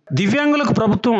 దివ్యాంగులకు ప్రభుత్వం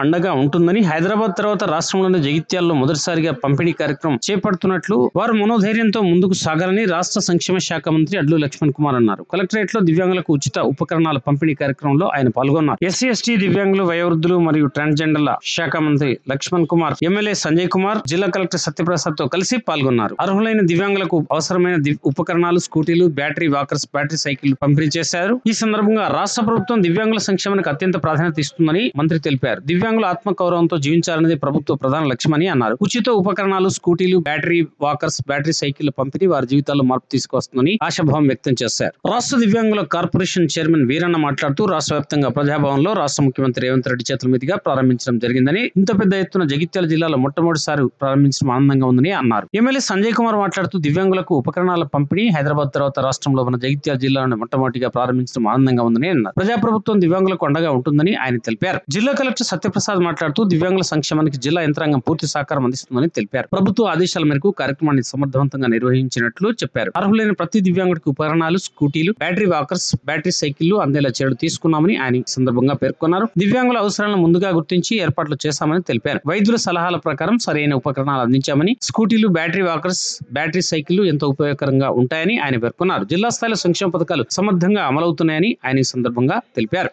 అండగా ఉంటుందని హైదరాబాద్ తర్వాత రాష్ట్రంలోని జగిత్యాలలో మొదటిసారిగా పంపిణీ కార్యక్రమం చేపడుతున్నట్లు వారు మనోధైర్యంతో ముందుకు సాగాలని రాష్ట్ర సంక్షేమ శాఖ మంత్రి అడ్లు లక్ష్మణ్ కుమార్ అన్నారు. కలెక్టరేట్ లో దివ్యాంగులకు ఉచిత ఉపకరణాల పంపిణీ కార్యక్రమంలో ఆయన పాల్గొన్నారు. ఎస్సీ ఎస్టీ దివ్యాంగులు వయోవృద్ధులు మరియు ట్రాన్స్జెండర్ల శాఖ మంత్రి లక్ష్మణ్ కుమార్, ఎమ్మెల్యే సంజయ్ కుమార్, జిల్లా కలెక్టర్ సత్యప్రసాద్ తో కలిసి పాల్గొన్నారు. అర్హులైన దివ్యాంగులకు అవసరమైన ఉపకరణాలు, స్కూటీలు, బ్యాటరీ వాకర్స్, బ్యాటరీ సైకిల్ పంపిణీ చేశారు. ఈ సందర్భంగా రాష్ట్ర ప్రభుత్వం దివ్యాంగుల సంక్షేమానికి అత్యంత ప్రాధాన్యత ఇస్తుందని మంత్రి తెలిపారు. దివ్యాంగుల ఆత్మగౌరవంతో జీవించాలనేది ప్రభుత్వ ప్రధాన లక్ష్యమని అన్నారు. ఉచిత ఉపకరణాలు, స్కూటీలు, బ్యాటరీ వాకర్స్, బ్యాటరీ సైకిల్ పంపిణీ వారి జీవితాల్లో మార్పు తీసుకొస్తుందని ఆశాభావం వ్యక్తం చేశారు. రాష్ట్ర దివ్యాంగుల కార్పొరేషన్ చైర్మన్ వీరన్న మాట్లాడుతూ రాష్ట్ర వ్యాప్తంగా ప్రజాభవన్ లో రాష్ట్ర ముఖ్యమంత్రి రేవంత్ రెడ్డి చేతుల మీదుగా ప్రారంభించడం జరిగిందని, ఇంత పెద్ద ఎత్తున జగిత్యాల జిల్లాలో మొట్టమొదటిసారి ప్రారంభించడం ఆనందంగా ఉందని అన్నారు. ఎమ్మెల్యే సంజయ్ కుమార్ మాట్లాడుతూ దివ్యాంగులకు ఉపకరణాల పంపిణీ హైదరాబాద్ తర్వాత రాష్ట్రంలో ఉన్న జగిత్యాల జిల్లాలో మొట్టమొదటిగా ప్రారంభించడం ఆనందంగా ఉందని అన్నారు. ప్రజాప్రభుత్వం దివ్యాంగులకు అండగా ఉంటుందని ఆయన తెలిపారు. జిల్లా కలెక్టర్ సత్యప్రసాద్ మాట్లాడుతూ దివ్యాంగుల సంక్షేమానికి జిల్లా యంత్రాంగం పూర్తి సహకారం అందిస్తుందని తెలిపారు. ప్రభుత్వ ఆదేశాల మేరకు కార్యక్రమాన్ని సమర్థవంతంగా నిర్వహించినట్లు చెప్పారు. అర్హులైన ప్రతి దివ్యాంగుడికి ఉపకరణాలు, స్కూటీలు, బ్యాటరీ వాకర్స్, బ్యాటరీ సైకిళ్లు అందేలా చర్యలు తీసుకున్నామని ఆయన సందర్భంగా పేర్కొన్నారు. దివ్యాంగుల అవసరాలను ముందుగా గుర్తించి ఏర్పాట్లు చేశామని తెలిపారు. వైద్యుల సలహాల ప్రకారం సరైన ఉపకరణాలు అందించామని, స్కూటీలు, బ్యాటరీ వాకర్స్, బ్యాటరీ సైకిళ్లు ఎంతో ఉపయోగకరంగా ఉంటాయని ఆయన పేర్కొన్నారు. జిల్లా స్థాయిలో సంక్షేమ పథకాలు సమర్థంగా అమలవుతున్నాయని ఆయన ఈ సందర్భంగా తెలిపారు.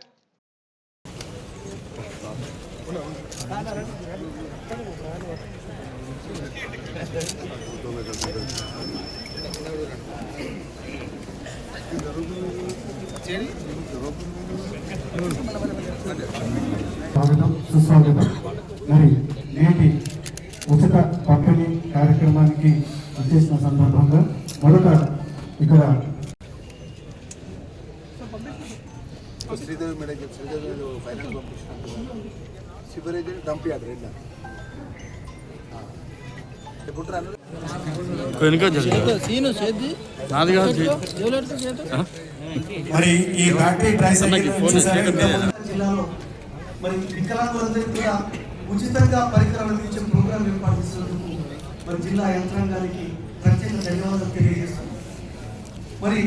స్వాగతం, సుస్వాగతం. మరి నేటి ఉచిత పంపిణీ కార్యక్రమానికి వచ్చేసిన సందర్భంగా మొదట ఇక్కడ శ్రీదేవి మేడం శ్రీదేవి ఫైనల్ పంపించినట్టు శివరేజ్ డంప్ యార్డ్ రెండు మరి ఈ బ్యాటరీ జిల్లాలో మరి వికలాంగులందరికీ కూడా ఉచితంగా పరికరాలు అందించే ప్రోగ్రాం ఏర్పాటు చేసినందుకు మరి జిల్లా యంత్రాంగానికి ప్రత్యేక ధన్యవాదాలు తెలియజేస్తాం. మరి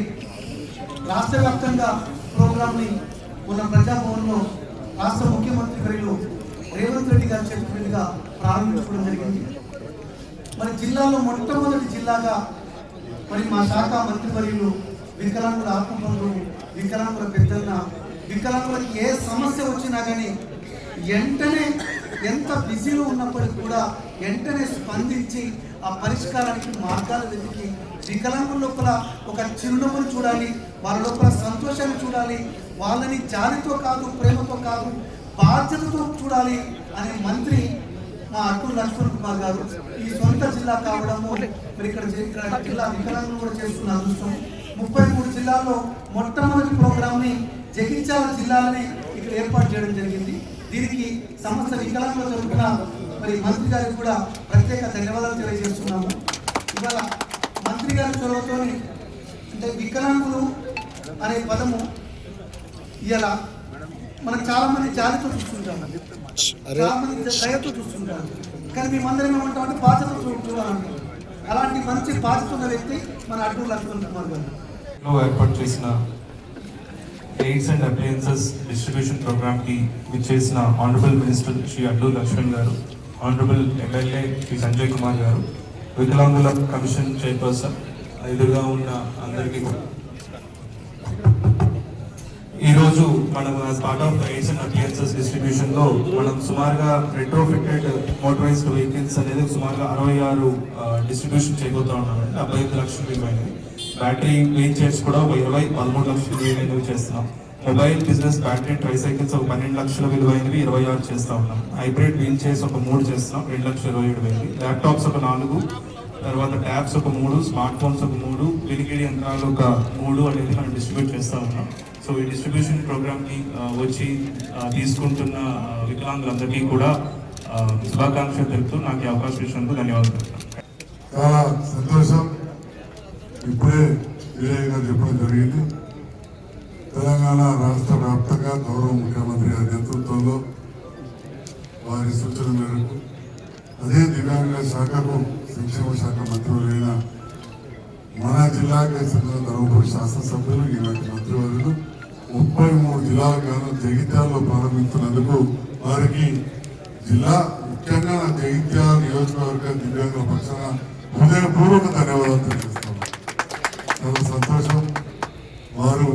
రాష్ట్ర వ్యాప్తంగా ప్రోగ్రాంని ఉన్న ప్రజాభవన్లో రాష్ట్ర ముఖ్యమంత్రి వర్యులు రేవంత్ రెడ్డి గారి చేతుల మీదుగా ప్రారంభించుకోవడం జరిగింది. మరి జిల్లాలో మొట్టమొదటి జిల్లాగా మరి మా శాఖ మంత్రివర్యులు వికలాంగుల ఆత్మబంధువు, వికలాంగుల పెద్దన్న, వికలాంగులకి ఏ సమస్య వచ్చినా కానీ వెంటనే ఎంత బిజీలో ఉన్నప్పటికీ కూడా వెంటనే స్పందించి ఆ పరిష్కారానికి మార్గాలు వెతికి వికలాంగుల లోపల ఒక చిరునవ్వును చూడాలి, వాళ్ళ లోపల సంతోషాన్ని చూడాలి, వాళ్ళని జాలితో కాదు, ప్రేమతో కాదు, బాధ్యతతో చూడాలి అనే మంత్రి మా అడ్లు లక్ష్మణ్ కుమార్ గారు. ఈ సొంత జిల్లా కావడము మరి ఇక్కడ జిల్లా వికలాంగులు కూడా చేస్తున్న అదృష్టం. 33 జిల్లాల్లో మొట్టమొదటి ప్రోగ్రామ్ని జగిత్యాల జిల్లాలని ఇక్కడ ఏర్పాటు చేయడం జరిగింది. దీనికి సమస్త వికలాంగుల తరఫున మరి మంత్రి గారికి కూడా ప్రత్యేక ధన్యవాదాలు తెలియజేస్తున్నాము. ఇవాళ మంత్రి గారి చొరవతో అంటే వికలాంగులు అనే పదము ఇలా మనం చాలా మంది జాలితో చూస్తుంటాము, చాలా మంది దయతో చూస్తుంటాము, కానీ మేమందరం ఏమంటామంటే బాధ్యత చూడాలంటాం. అలాంటి మంచి బాధ్యత ఉన్న వ్యక్తి మన అడ్డు లక్ష్మణ్ కుమార్ గారు. ఏర్పాటు చేసిన aids and appliances distribution programme కి విచ్చేసిన ఆనరబుల్ మినిస్టర్ శ్రీ అడ్లు లక్ష్మణ్ గారు, ఆనరబుల్ ఎమ్మెల్యే శ్రీ సంజయ్ కుమార్ గారు, వికలాంగుల కమిషన్ చైర్పర్సన్, ఎదురుగా ఉన్న అందరికీ ఈరోజు మనం as part of aids and appliances distribution లో మనం సుమారుగా రెట్రోఫిటెడ్ మోటరైజ్డ్ వెహికల్స్ అనేది సుమారుగా 66 డిస్ట్రిబ్యూషన్ చేయబోతా ఉన్నామండి. 75 లక్షలు విలువైనవి. బ్యాటరీ వీల్ చైర్స్ కూడా 13 లక్షలు విలువైనవి చేస్తున్నాం. మొబైల్ బిజినెస్ బ్యాటరీ ట్రైసైకిల్స్ 12 లక్షల విలువైనవి 26 చేస్తా ఉన్నాం. హైబ్రిడ్ వీల్ చైర్స్ 3 చేస్తున్నాం, 2,27,000. ల్యాప్టాప్స్ 4, తర్వాత ట్యాబ్స్ 3, స్మార్ట్ ఫోన్స్ 3, వినికిడి యంత్రాలు 3 అనేది మనం డిస్ట్రిబ్యూట్ చేస్తూ ఉన్నాం. సో ఈ డిస్ట్రిబ్యూషన్ ప్రోగ్రామ్కి వచ్చి తీసుకుంటున్న వికలాంగులందరికీ కూడా శుభాకాంక్షలు తెలుపుతూ నాకు అవకాశం ఇచ్చినందుకు ధన్యవాదాలు. చాలా సంతోషం. ఇప్పుడే విజయ్ గారు చెప్పడం జరిగింది. తెలంగాణ రాష్ట్ర వ్యాప్తంగా గౌరవ ముఖ్యమంత్రి గారి నేతృత్వంలో వారి సూచన మేరకు అదే దివ్యాంగుల శాఖకు సంక్షేమ శాఖ మంత్రివర్యులైన మన జిల్లాకి చెందిన ధర్మపురి శాసనసభ్యులు ఈనాటి మంత్రివర్యులు 33 జిల్లా జిల్లాల కేంద్రం జగిత్యాలలో ప్రారంభించినందుకు వారికి జిల్లా ముఖ్యంగా నా జగిత్యాల నియోజకవర్గ దివ్యాంగుల పక్షాన హృదయపూర్వక ధన్యవాదాలు తెలియజేస్తున్నాను. చాలా సంతోషం. వారు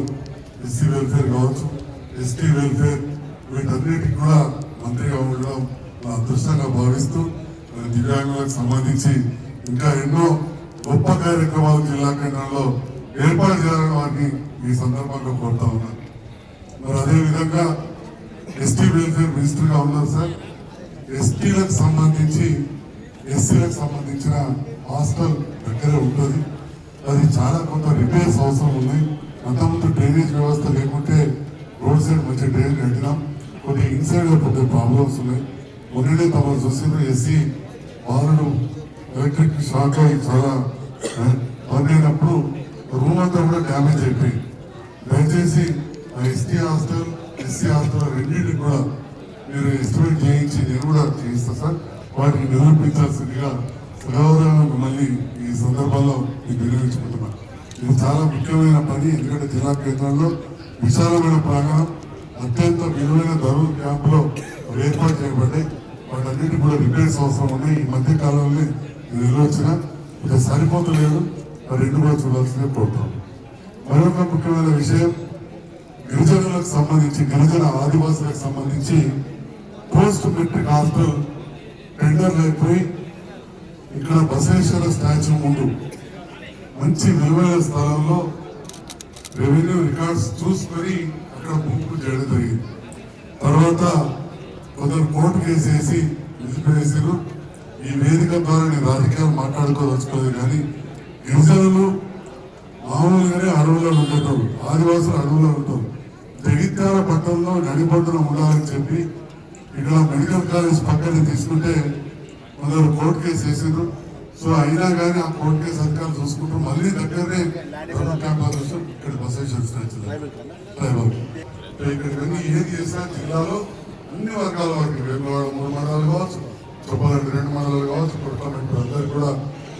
ఎస్సీ వెల్ఫేర్ కావచ్చు, ఎస్టీ వెల్ఫేర్, వీటన్నిటికి కూడా మంత్రిగా ఉండడం నా అదృష్టంగా భావిస్తూ దివ్యాంగులకు సంబంధించి ఇంకా ఎన్నో గొప్ప కార్యక్రమాలు జిల్లా కేంద్రంలో ఏర్పాటు చేయాలని వారిని ఈ సందర్భంగా కోరుతా ఉన్నాను. మరి అదేవిధంగా ఎస్టీ వెల్ఫేర్ మినిస్టర్గా ఉన్నారు సార్. ఎస్టీలకు సంబంధించి ఎస్సీలకు సంబంధించిన హాస్టల్ దగ్గరే ఉంటుంది. అది చాలా కొంత రిపేర్స్ అవసరం ఉంది. అంతకుముందు డ్రైనేజ్ వ్యవస్థ లేకుంటే రోడ్ సైడ్ మంచి డ్రైనేజ్ కట్టినాం. కొన్ని ఇన్సైడ్ కొద్ది ప్రాబ్లమ్స్ ఉన్నాయి. మొన్ననే తమరు చూసిన ఎస్సీ వాళ్ళు ఎలక్ట్రిక్ షాక్ అయి చాలా బంద్ అయినప్పుడు రూమ్ అంతా కూడా డ్యామేజ్ అయిపోయింది. దయచేసి ఆ ఎస్టీ హాస్టల్, ఎస్సీ హాస్టల్ రెండింటికి కూడా మీరు ఎస్టిమేట్ చేయించి నేను కూడా చేయిస్తాను సార్. వాటిని నిరూపించాల్సిందిగా సగౌరవంగా మిమ్మల్ని ఈ సందర్భంలో మీకు వినియోగించుకుంటున్నాను. ఇది చాలా ముఖ్యమైన పని. ఎందుకంటే జిల్లా కేంద్రంలో విశాలమైన ప్రాంగణం, అత్యంత విలువైన ధరల క్యాంపులో ఏర్పాటు చేయబడ్డాయి. వాటన్నిటి కూడా రిపేర్స్ అవసరం ఉన్నాయి. ఈ మధ్య కాలంలో ఇది నిర్వచన ఇది సరిపోతలేదు. రెండు కూడా చూడాల్సిందే కోరుతాం. మరొక ముఖ్యమైన విషయం, గిరిజనులకు సంబంధించి, గిరిజన ఆదివాసులకు సంబంధించి పోస్ట్ మెట్రిక్ హాస్టల్ టెండర్లు అయిపోయి ఇక్కడ బసవేశ్వర స్టాచ్యూ ముందు మంచి విలువైన స్థలంలో రెవెన్యూ రికార్డ్స్ చూసుకొని అక్కడ బుక్ చేయడం జరిగింది. తర్వాత కొందరు కోర్టు కేసు వేసి నిలిపివేసారు. ఈ వేదిక ద్వారా నేను రాజకీయాలు మాట్లాడుకోదలుచుకోలేదు. కానీ గిరిజనులు మామూలుగానే అడవుల్లో ఉంటారు, ఆదివాసులు అడవుల్లో ఉంటారు. జగిత్యాల పట్టణంలో నడిపొడ్డున ఉండాలని చెప్పి ఇక్కడ మెడికల్ కాలేజ్ పక్కన తీసుకుంటే కొందరు కోర్టు కేసు వేసారు. సో అయినా కానీ ఆ కోర్టు కేసు అధికారులు చూసుకుంటూ మళ్ళీ దగ్గరనే క్యాంపస్ ఇక్కడ బసవేశ్వర స్టాచ్యూ ట్రైబల్ ఇక్కడికి ఏది చేసినా జిల్లాలో అన్ని వర్గాల వారికి వేములవాడ 3 మండలాలు కావచ్చు, చొప్పదండి 2 మండలాలు కావచ్చు, పుట్టమెంట్ అందరికీ కూడా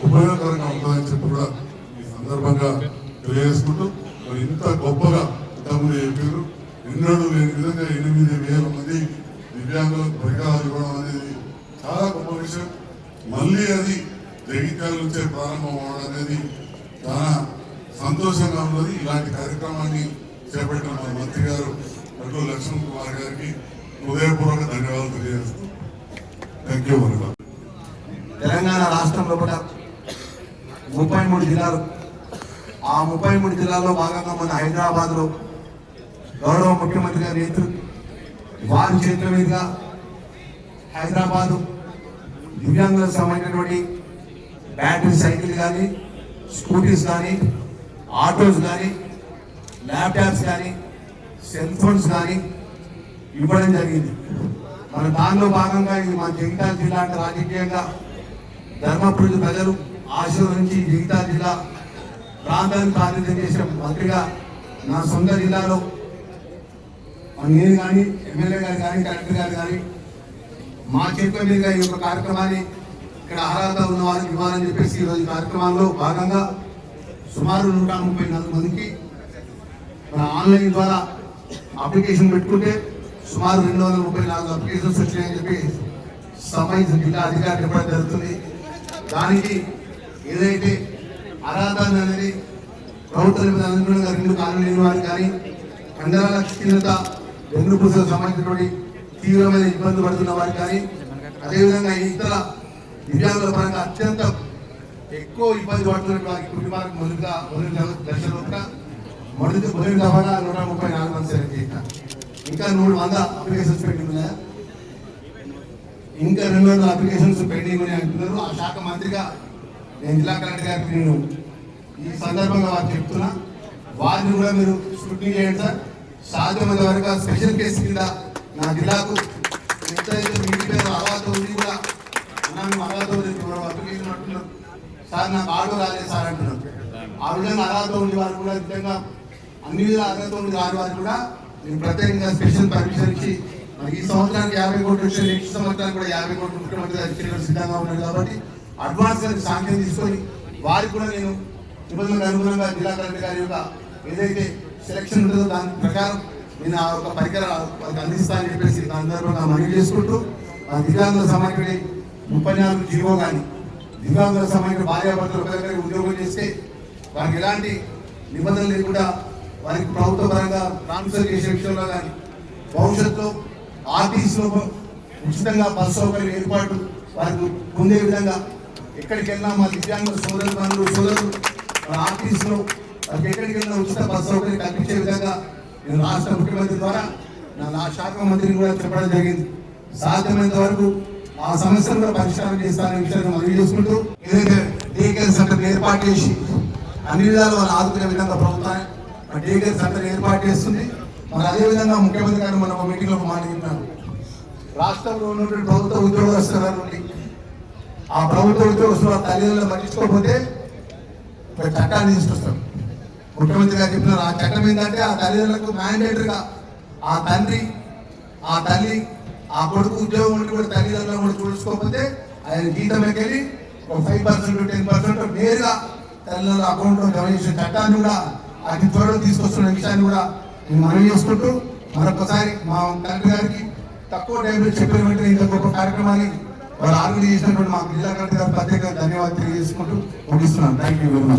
ఉపయోగకరంగా ఉంటుందని చెప్పి కూడా ఈ సందర్భంగా తెలియజేసుకుంటూ మరి ఇంత గొప్పగా ఇంతకుముందు చెప్పారు. ఎన్నడూ లేని విధంగా 8,000 మంది దివ్యాంగులకు పరికరాలు ఇవ్వడం అనేది చాలా గొప్ప విషయం. మళ్ళీ అది జగిత్యాల నుంచే ప్రారంభం అవ్వడం అనేది చాలా సంతోషంగా ఉన్నది. ఇలాంటి కార్యక్రమాన్ని చేపట్టిన మన మంత్రి గారు అడ్లు లక్ష్మణ్ కుమార్ గారికి హృదయపూర్వక ధన్యవాదాలు తెలియజేస్తూ థ్యాంక్ యూ. తెలంగాణ రాష్ట్రంలో కూడా 33 జిల్లాలు. ఆ 33 జిల్లాల్లో భాగంగా మన హైదరాబాద్లో గౌరవ ముఖ్యమంత్రి గారి నేతృత్వం వారి చేతుల మీదుగా హైదరాబాదు దివ్యాంగులకు సంబంధించినటువంటి బ్యాటరీ సైకిల్ కానీ, స్కూటీస్ కానీ, ఆటోస్ కానీ, ల్యాప్టాప్స్ కానీ, సెల్ ఫోన్స్ కానీ ఇవ్వడం జరిగింది. మన దానిలో భాగంగా ఇది మన జగిత్యాల జిల్లా అంటే రాజకీయంగా ధర్మపురి ప్రజలు ఆశీర్వదించి జగిత్యాల జిల్లా ప్రాంతానికి ప్రాతినిధ్యం చేసిన మంత్రిగా నా సొంత జిల్లాలో నేను కానీ, ఎమ్మెల్యే గారు కానీ, కలెక్టర్ గారు కానీ మా చేతుల మీదుగా ఈ యొక్క కార్యక్రమాన్ని ఇక్కడ అర్హత ఉన్న వారికి ఇవ్వాలని చెప్పేసి ఈరోజు కార్యక్రమాల్లో భాగంగా సుమారు 134 మందికి మన ఆన్లైన్ ద్వారా అప్లికేషన్ పెట్టుకుంటే సుమారు 234 అప్లికేషన్స్ వచ్చినాయని చెప్పి సంబంధించిన జిల్లా అధికారులు చెప్పడం జరుగుతుంది. దానికి ఏదైతే అర్హత అనేది ప్రభుత్వం అనుగుణంగా 2 కాలం లేని వారికి కానీ, కండరాల క్షీణత, వెన్నుపూసలకు సంబంధించినటువంటి తీవ్రమైన ఇబ్బంది పడుతున్న వారికి కానీ, అదేవిధంగా ఇతర దివ్యాంగుల పరంగా అత్యంత ఎక్కువ ఇబ్బంది పడుతున్న వారికి కుటుంబాలకు మొదటి దశలో మొదటి దఫాగా 134 మంది సెలెక్ట్ చేసిన ఇంకా 100 అప్లికేషన్స్ పెండింగ్ ఉన్నాయా? ఇంకా 200 అప్లికేషన్స్ పెండింగ్ ఉన్నాయి అంటున్నారు. ఆ శాఖ మంత్రిగా నేను జిల్లా కలెక్టర్ గారికి నేను ఈ సందర్భంగా వారు చెప్తున్నా, వారిని కూడా మీరు స్క్రూటినీ చేయండి సార్. సాధ్యమైనంత వరకు స్పెషల్ కేసు కింద నా జిల్లాకు ఇంటి పేరు అర్హత ఉంది కూడా మేము అర్హత ఉంది అప్లికేషన్ అంటున్నారు సార్, నాకు ఆటో రాలేదు సార్ అంటున్నారు. ఆ విధంగా అర్హత ఉంది వారు కూడా విధంగా అన్ని విధాలు అర్హత ఉంది రాని వారు కూడా నేను ప్రత్యేకంగా స్పెషల్ పర్మిషన్ ఇచ్చి మరి ఈ సంవత్సరానికి 50 కోట్లు వచ్చి నెక్స్ట్ సంవత్సరానికి కూడా 50 కోట్లు ముఖ్యమంత్రి గారు సిద్ధంగా ఉన్నారు. కాబట్టి అడ్వాన్స్ గా సాంక్షన్ తీసుకొని వారికి కూడా నేను నిబంధనలకు అనుగుణంగా జిల్లా కలెక్టర్ గారి యొక్క ఏదైతే సెలక్షన్ ఉంటుందో దాని ప్రకారం నేను ఆ ఒక పరికరం వాళ్ళకి అందిస్తా అని చెప్పేసి సందర్భంగా మనవి చేసుకుంటూ ఆ దివ్యాంగుల సమాఖ్యని 34 జీవో కానీ దివ్యాంగుల సమాఖ్య భార్యాభర్తలు ఒకరికొకరికి ఉద్యోగం చేస్తే వారికి ఎలాంటి నిబంధనలు లేకుండా వారికి ప్రభుత్వ పరంగా ట్రాన్స్ఫర్ చేసే విషయంలో కానీ భవిష్యత్తులో ఆర్టీసీలో ఉచితంగా బస్ సౌకర్యం ఏర్పాటు వారికి పొందే విధంగా ఎక్కడికి వెళ్ళినా మా దివ్యాంగుల సోదరులు మన ఆర్టీసీలో వారికి ఎక్కడికి వెళ్ళినా ఉచిత బస్ సౌకర్యం కల్పించే విధంగా నేను రాష్ట్ర ముఖ్యమంత్రి ద్వారా నా శాఖ మంత్రిని కూడా చెప్పడం జరిగింది. సాధ్యమైనంత వరకు ఆ సమస్యను కూడా పరిష్కారం చేస్తాననే విషయాన్ని మనవి చేసుకుంటూ ఏదైతే డే కేర్ సెంటర్ ఏర్పాటు చేసి అన్ని విధాలు వాళ్ళు ఆదుకునే విధంగా ప్రభుత్వం డే కేర్ సెంటర్ ఏర్పాటు చేస్తుంది. మరి అదేవిధంగా ముఖ్యమంత్రి గారు మన ఒక మీటింగ్లో ఒక మాట చెప్పినారు. రాష్ట్రంలో ఉన్నటువంటి ప్రభుత్వ ఉద్యోగస్తుల నుండి ఆ ప్రభుత్వ ఉద్యోగస్తుల తల్లిదండ్రులు పట్టించుకోకపోతే ఒక చట్టాన్ని తీసుకొస్తారు. ముఖ్యమంత్రి గారు చెప్పినారు ఆ చట్టం ఏంటంటే ఆ తల్లిదండ్రులకు మ్యాండేటరీగా ఆ తండ్రి ఆ తల్లి ఆ కొడుకు ఉద్యోగం ఉండి కూడా తల్లిదండ్రులను కూడా చూసుకోకపోతే ఆయన జీతం వెళ్ళి ఒక 5% 10% నేరుగా తల్లిదండ్రుల అకౌంట్లో జమ చేసే చట్టాన్ని కూడా అతి త్వరలో తీసుకొస్తున్న విషయాన్ని కూడా నేను మనవి చేసుకుంటూ మరొకసారి మా తండ్రి గారికి తక్కువ టైంలో చెప్పిన వెంటనే ఇంత గొప్ప కార్యక్రమాన్ని వాళ్ళు ఆర్గనైజ్ చేసినటువంటి మా జిల్లా కలెక్టర్ గారు ప్రత్యేకంగా ధన్యవాదాలు తెలియజేసుకుంటూ ముగిస్తున్నాను. Thank you very much.